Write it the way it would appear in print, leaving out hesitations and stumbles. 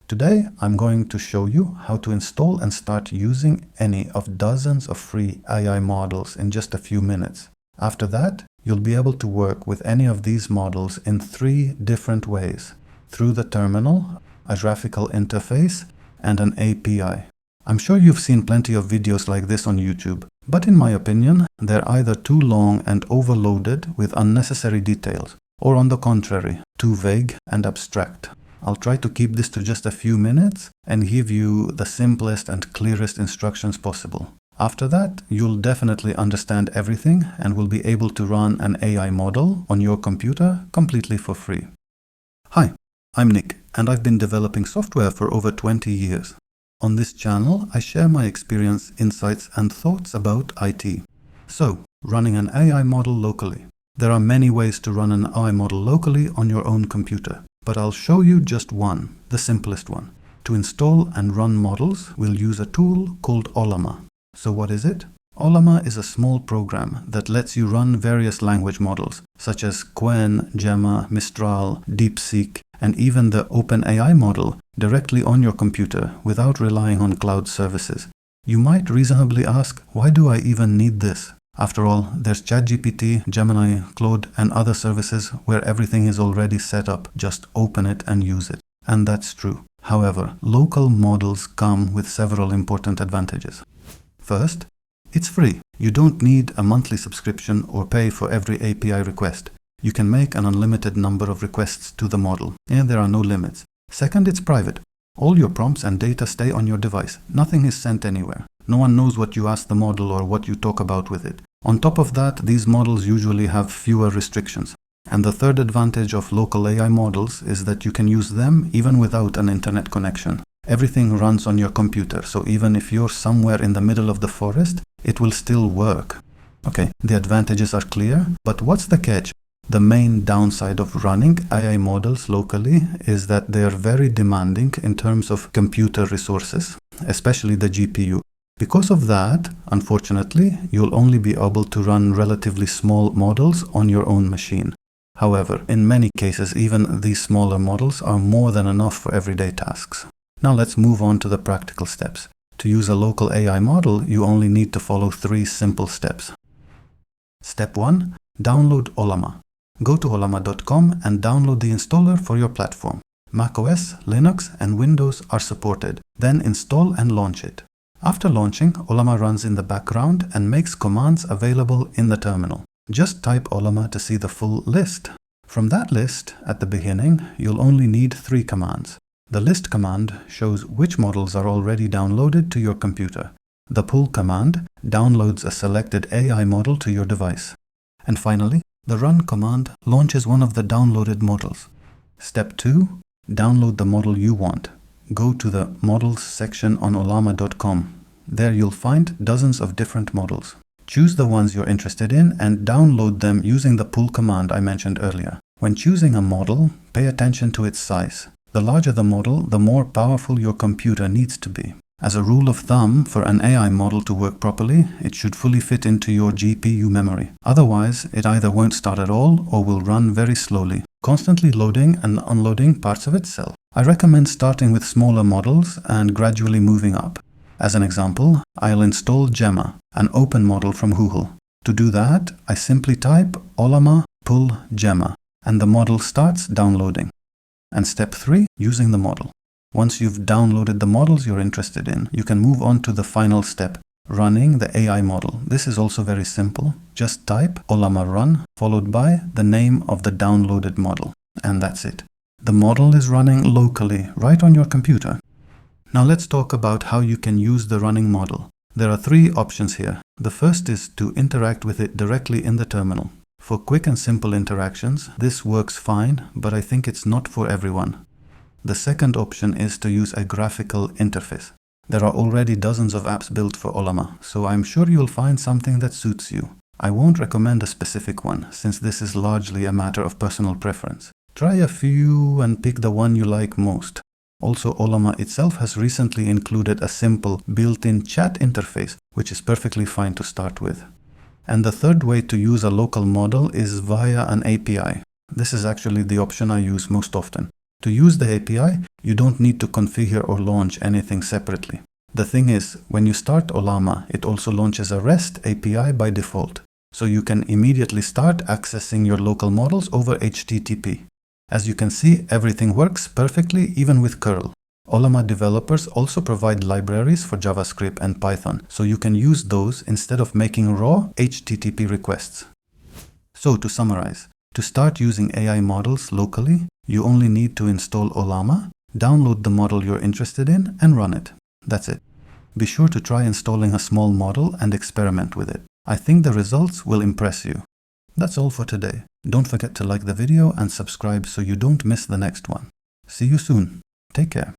Today, I'm going to show you how to install and start using any of dozens of free AI models in just a few minutes. After that, you'll be able to work with any of these models in 3 different ways: through the terminal, a graphical interface, and an API. I'm sure you've seen plenty of videos like this on YouTube, but in my opinion, they're either too long and overloaded with unnecessary details, or on the contrary, too vague and abstract. I'll try to keep this to just a few minutes and give you the simplest and clearest instructions possible. After that, you'll definitely understand everything and will be able to run an AI model on your computer completely for free. Hi, I'm Nick, and I've been developing software for over 20 years. On this channel, I share my experience, insights, and thoughts about IT. So, running an AI model locally. There are many ways to run an AI model locally on your own computer, but I'll show you just one, the simplest one. To install and run models, we'll use a tool called Ollama. So what is it? Ollama is a small program that lets you run various language models, such as Qwen, Gemma, Mistral, DeepSeek, and even the OpenAI model directly on your computer without relying on cloud services. You might reasonably ask, why do I even need this? After all, there's ChatGPT, Gemini, Claude, and other services where everything is already set up. Just open it and use it. And that's true. However, local models come with several important advantages. First, it's free. You don't need a monthly subscription or pay for every API request. You can make an unlimited number of requests to the model, and there are no limits. Second, it's private. All your prompts and data stay on your device. Nothing is sent anywhere. No one knows what you ask the model or what you talk about with it. On top of that, these models usually have fewer restrictions. And the third advantage of local AI models is that you can use them even without an internet connection. Everything runs on your computer, so even if you're somewhere in the middle of the forest, it will still work. Okay, the advantages are clear, but what's the catch? The main downside of running AI models locally is that they are very demanding in terms of computer resources, especially the GPU. Because of that, unfortunately, you'll only be able to run relatively small models on your own machine. However, in many cases, even these smaller models are more than enough for everyday tasks. Now let's move on to the practical steps. To use a local AI model, you only need to follow 3 simple steps. Step 1. Download Ollama. Go to ollama.com and download the installer for your platform. macOS, Linux, and Windows are supported. Then install and launch it. After launching, Ollama runs in the background and makes commands available in the terminal. Just type Ollama to see the full list. From that list, at the beginning, you'll only need 3 commands. The list command shows which models are already downloaded to your computer. The pull command downloads a selected AI model to your device. And finally, the run command launches one of the downloaded models. Step 2. Download the model you want. Go to the Models section on ollama.com. There you'll find dozens of different models. Choose the ones you're interested in and download them using the pull command I mentioned earlier. When choosing a model, pay attention to its size. The larger the model, the more powerful your computer needs to be. As a rule of thumb, for an AI model to work properly, it should fully fit into your GPU memory. Otherwise, it either won't start at all or will run very slowly, constantly loading and unloading parts of itself. I recommend starting with smaller models and gradually moving up. As an example, I'll install Gemma, an open model from Google. To do that, I simply type Ollama pull Gemma, and the model starts downloading. And step 3, using the model. Once you've downloaded the models you're interested in, you can move on to the final step, running the AI model. This is also very simple. Just type Ollama run, followed by the name of the downloaded model. And that's it. The model is running locally, right on your computer. Now let's talk about how you can use the running model. There are 3 options here. The first is to interact with it directly in the terminal. For quick and simple interactions, this works fine, but I think it's not for everyone. The second option is to use a graphical interface. There are already dozens of apps built for Ollama, so I'm sure you'll find something that suits you. I won't recommend a specific one, since this is largely a matter of personal preference. Try a few and pick the one you like most. Also, Ollama itself has recently included a simple built-in chat interface, which is perfectly fine to start with. And the third way to use a local model is via an API. This is actually the option I use most often. To use the API, you don't need to configure or launch anything separately. The thing is, when you start Ollama, it also launches a REST API by default, so you can immediately start accessing your local models over HTTP. As you can see, everything works perfectly even with curl. Ollama developers also provide libraries for JavaScript and Python, so you can use those instead of making raw HTTP requests. So to summarize, to start using AI models locally, you only need to install Ollama, download the model you're interested in, and run it. That's it. Be sure to try installing a small model and experiment with it. I think the results will impress you. That's all for today. Don't forget to like the video and subscribe so you don't miss the next one. See you soon. Take care.